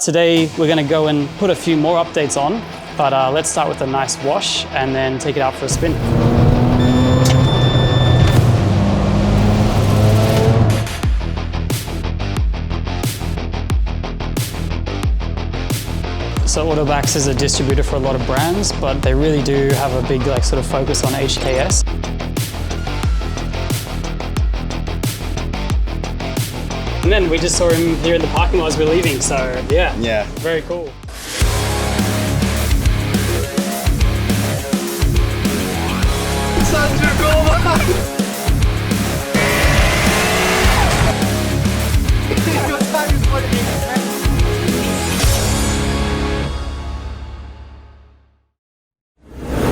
Today we're going to go and put a few more updates on, but let's start with a nice wash and then take it out for a spin. So Autobacs is a distributor for a lot of brands, but they really do have a big sort of focus on HKS. And then we just saw him here in the parking lot as we're leaving, so yeah, very cool.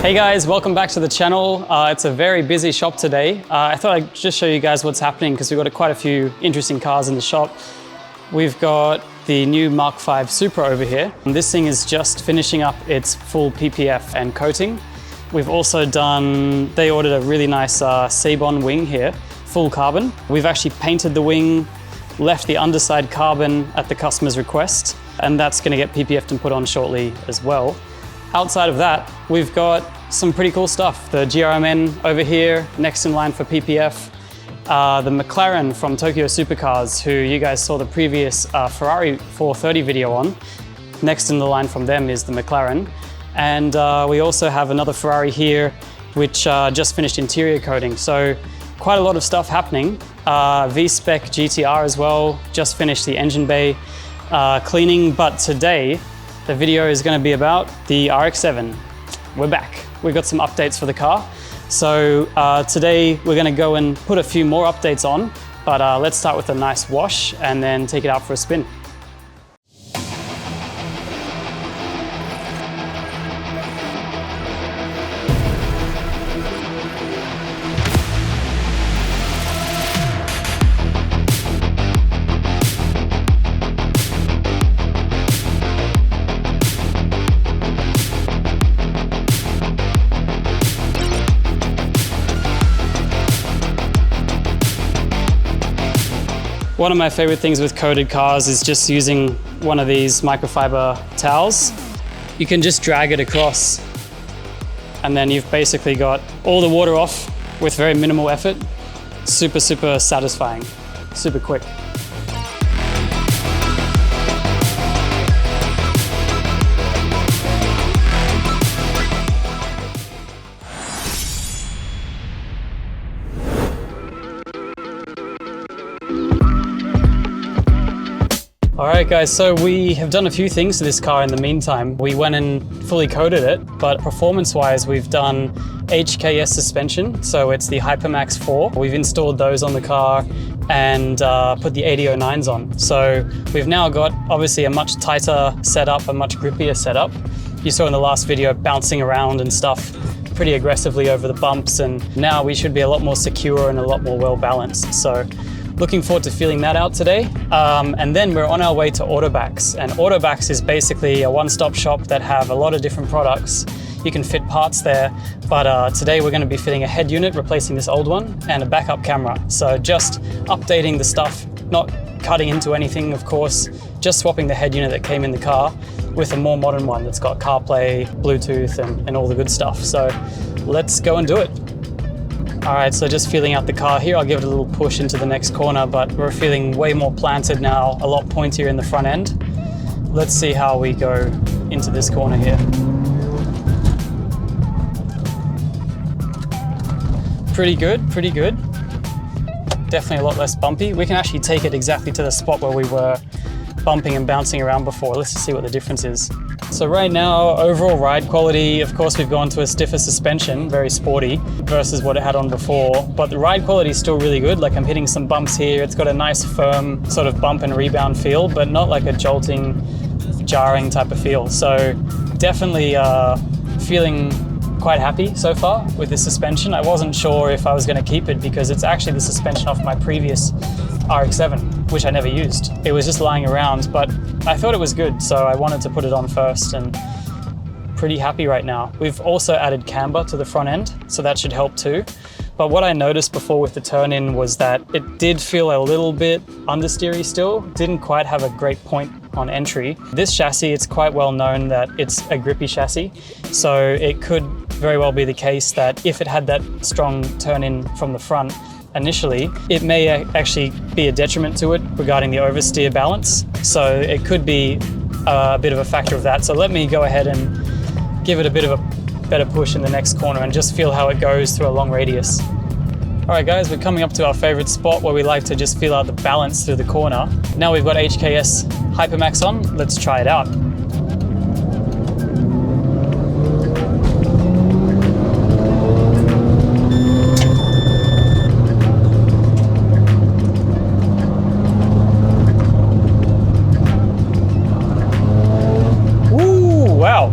Hey guys, welcome back to the channel. It's a very busy shop today. I thought I'd just show you guys what's happening because we've got quite a few interesting cars in the shop. We've got the new Mark V Supra over here. And this thing is just finishing up its full PPF and coating. We've also done, they ordered a really nice Sabon wing here, full carbon. We've actually painted the wing, left the underside carbon at the customer's request, and that's gonna get PPF'd and put on shortly as well. Outside of that, we've got some pretty cool stuff. The GRMN over here, next in line for PPF. The McLaren from Tokyo Supercars, who you guys saw the previous Ferrari 430 video on. Next in the line from them is the McLaren. And we also have another Ferrari here, which just finished interior coating. So quite a lot of stuff happening. V-Spec GTR as well, just finished the engine bay cleaning. But today, the video is going to be about the RX7. We're back. We've got some updates for the car. So today we're going to go and put a few more updates on, but let's start with a nice wash and then take it out for a spin. One of my favorite things with coated cars is just using one of these microfiber towels. You can just drag it across and then you've basically got all the water off with very minimal effort. Super, super satisfying, super quick. All right guys, so we have done a few things to this car in the meantime. We went and fully coated it, but performance-wise, we've done HKS suspension. So it's the Hypermax 4. We've installed those on the car and put the 8009s on. So we've now got obviously a much tighter setup, a much grippier setup. You saw in the last video bouncing around and stuff pretty aggressively over the bumps, and now we should be a lot more secure and a lot more well-balanced. So looking forward to feeling that out today. And then we're on our way to Autobacs. And Autobacs is basically a one-stop shop that have a lot of different products. You can fit parts there, but today we're gonna be fitting a head unit, replacing this old one, and a backup camera. So just updating the stuff, not cutting into anything, of course, just swapping the head unit that came in the car with a more modern one that's got CarPlay, Bluetooth, and all the good stuff. So let's go and do it. All right, so just feeling out the car here. I'll give it a little push into the next corner, but we're feeling way more planted now, a lot pointier in the front end. Let's see how we go into this corner here. Pretty good, pretty good. Definitely a lot less bumpy. We can actually take it exactly to the spot where we were bumping and bouncing around before. Let's just see what the difference is. So right now, overall ride quality, of course, we've gone to a stiffer suspension, very sporty, versus what it had on before. But the ride quality is still really good. Like I'm hitting some bumps here. It's got a nice firm sort of bump and rebound feel, but not like a jolting, jarring type of feel. So definitely feeling quite happy so far with the suspension. I wasn't sure if I was going to keep it because it's actually the suspension off my previous RX7, which I never used. It was just lying around, but I thought it was good, so I wanted to put it on first, and pretty happy right now. We've also added camber to the front end, so that should help too. But what I noticed before with the turn-in was that it did feel a little bit understeery still. Didn't quite have a great point on entry. This chassis, it's quite well known that it's a grippy chassis. So it could very well be the case that if it had that strong turn in from the front initially, it may actually be a detriment to it regarding the oversteer balance. So it could be a bit of a factor of that. So let me go ahead and give it a bit of a better push in the next corner and just feel how it goes through a long radius. All right guys, we're coming up to our favorite spot where we like to just feel out the balance through the corner. Now we've got HKS Hypermax on, let's try it out. Ooh, wow.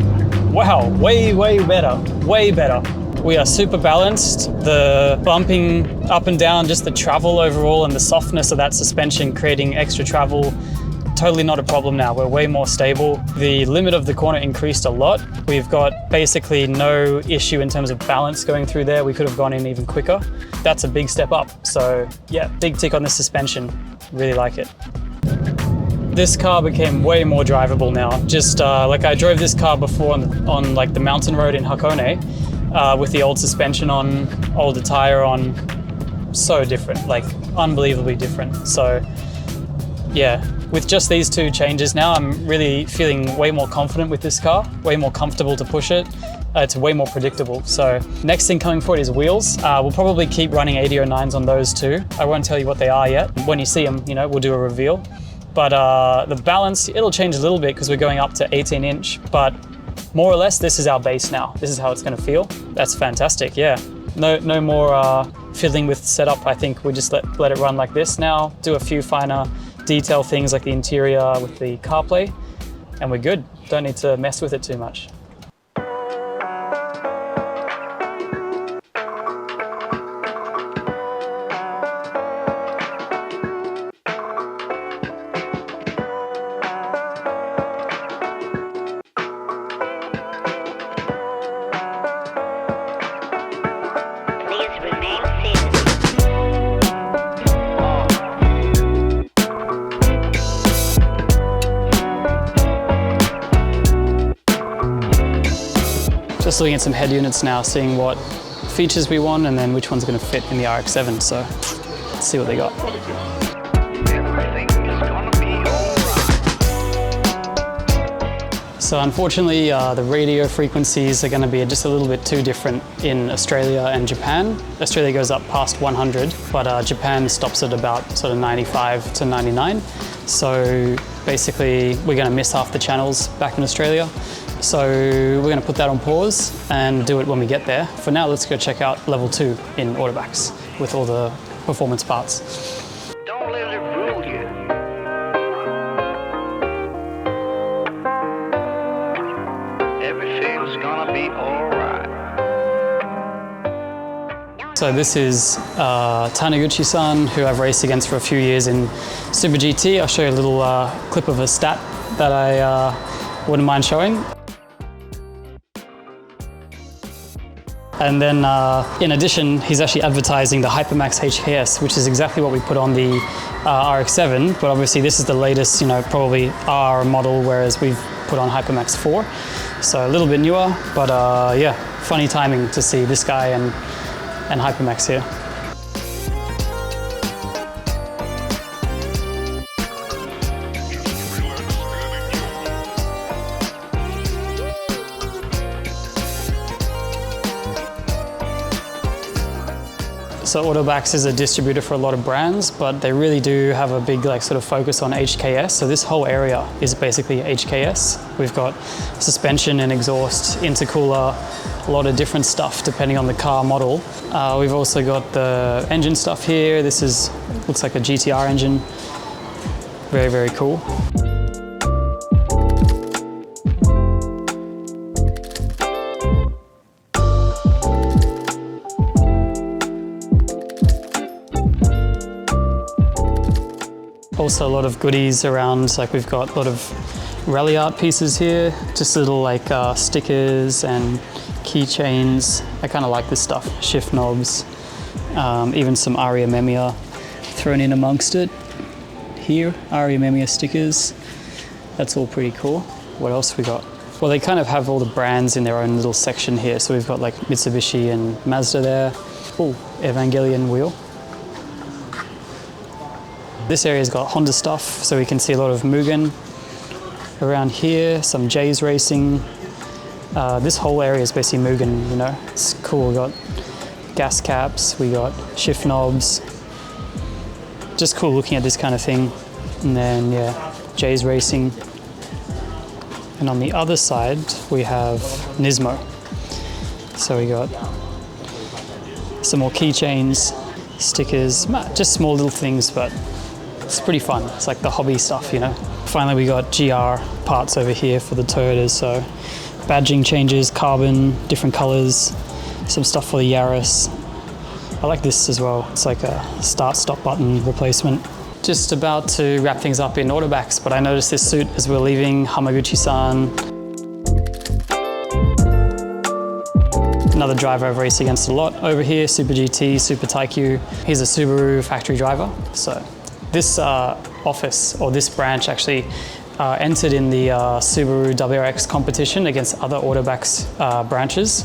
Wow, way better, way better. We are super balanced. The bumping up and down, just the travel overall and the softness of that suspension creating extra travel, totally not a problem now. We're way more stable. The limit of the corner increased a lot. We've got basically no issue in terms of balance going through there. We could have gone in even quicker. That's a big step up. So yeah, big tick on the suspension. Really like it. This car became way more drivable now. Just like I drove this car before on like the mountain road in Hakone, with the old suspension on, older tire on, so different, like unbelievably different. So yeah, with just these two changes now, I'm really feeling way more confident with this car, way more comfortable to push it. It's way more predictable. So next thing coming forward is wheels. We'll probably keep running 8009s on those too. I won't tell you what they are yet. When you see them, you know, we'll do a reveal. But the balance, it'll change a little bit because we're going up to 18-inch, but more or less, this is our base now. This is how it's gonna feel. That's fantastic, yeah. No more fiddling with setup. I think we just let it run like this now, do a few finer detail things like the interior with the CarPlay, and we're good. Don't need to mess with it too much. Just looking at some head units now, seeing what features we want and then which one's going to fit in the RX7. So let's see what they got. So unfortunately, the radio frequencies are going to be just a little bit too different in Australia and Japan. Australia goes up past 100, but Japan stops at about sort of 95 to 99. So basically, we're going to miss half the channels back in Australia. So we're going to put that on pause and do it when we get there. For now, let's go check out level 2 in Autobacs with all the performance parts. Don't let it rule you. Everything's gonna be alright. So this is Taniguchi-san, who I've raced against for a few years in Super GT. I'll show you a little clip of a stat that I wouldn't mind showing. And then in addition, he's actually advertising the Hypermax HKS, which is exactly what we put on the RX7, but obviously this is the latest, you know, probably R model, whereas we've put on Hypermax 4. So a little bit newer, but yeah, funny timing to see this guy and Hypermax here. So Autobacs is a distributor for a lot of brands, but they really do have a big sort of focus on HKS. So this whole area is basically HKS. We've got suspension and exhaust, intercooler, a lot of different stuff depending on the car model. We've also got the engine stuff here. This looks like a GTR engine. Very, very cool. Also a lot of goodies around, like we've got a lot of rally art pieces here, just little like stickers and keychains. I kind of like this stuff, shift knobs, even some Aria Memia thrown in amongst it. Here, Aria Memia stickers. That's all pretty cool. What else we got? Well, they kind of have all the brands in their own little section here. So we've got like Mitsubishi and Mazda there. Oh, Evangelion wheel. This area's got Honda stuff, so we can see a lot of Mugen around here, some J's racing. This whole area is basically Mugen, you know. It's cool. We got gas caps, we got shift knobs. Just cool looking at this kind of thing. And then, yeah, J's racing. And on the other side, we have Nismo. So we got some more keychains, stickers, just small little things, but it's pretty fun. It's like the hobby stuff, you know. Finally, we got GR parts over here for the Toyotas. So badging changes, carbon, different colors, some stuff for the Yaris. I like this as well. It's like a start-stop button replacement. Just about to wrap things up in Autobacs, but I noticed this suit as we're leaving, Hamaguchi-san. Another driver I've raced against a lot over here, Super GT, Super TOKYO. He's a Subaru factory driver. So this office, or this branch actually, entered in the Subaru WRX competition against other Autobacs branches.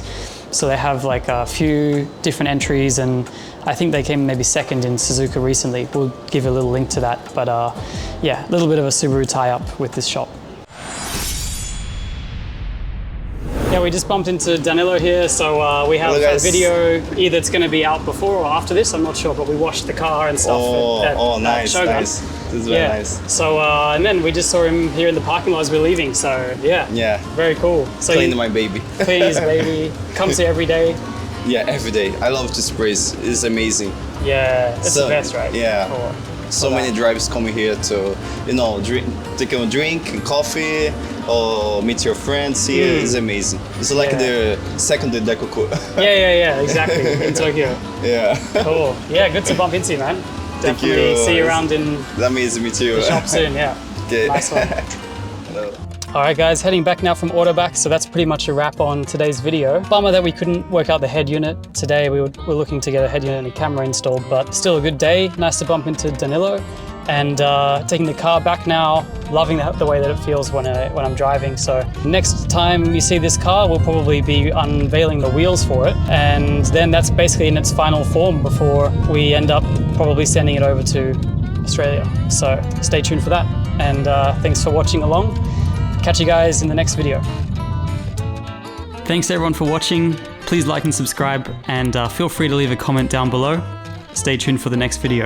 So they have like a few different entries, and I think they came maybe second in Suzuka recently. We'll give you a little link to that. But yeah, a little bit of a Subaru tie-up with this shop. Yeah, we just bumped into Danilo here, so we have a video either it's going to be out before or after this, I'm not sure, but we washed the car and stuff at nice, Shogun. nice. This is very nice. So, and then we just saw him here in the parking lot as we're leaving, so yeah, very cool. So Clean my baby. Clean his baby, comes here every day. Yeah, every day. I love this place, it's amazing. Yeah, it's the best, right? Yeah. So many drivers coming here to, you know, take a drink and coffee, or meet your friends here. It's amazing. It's like the second Decoco. Yeah, exactly, in Tokyo. Yeah. Cool. Yeah, good to bump into you, man. Thank Definitely you. See you around in Amazing, me too. the shop soon, yeah. Okay. Nice one. Hello. All right, guys, heading back now from Autobacs, so that's pretty much a wrap on today's video. Bummer that we couldn't work out the head unit today. We were looking to get a head unit and a camera installed, but still a good day. Nice to bump into Danilo, and taking the car back now. Loving the way that it feels when I'm driving. So next time you see this car, we'll probably be unveiling the wheels for it, and then that's basically in its final form before we end up probably sending it over to Australia. So stay tuned for that, and thanks for watching along. Catch you guys in the next video. Thanks everyone for watching. Please like and subscribe, and feel free to leave a comment down below. Stay tuned for the next video.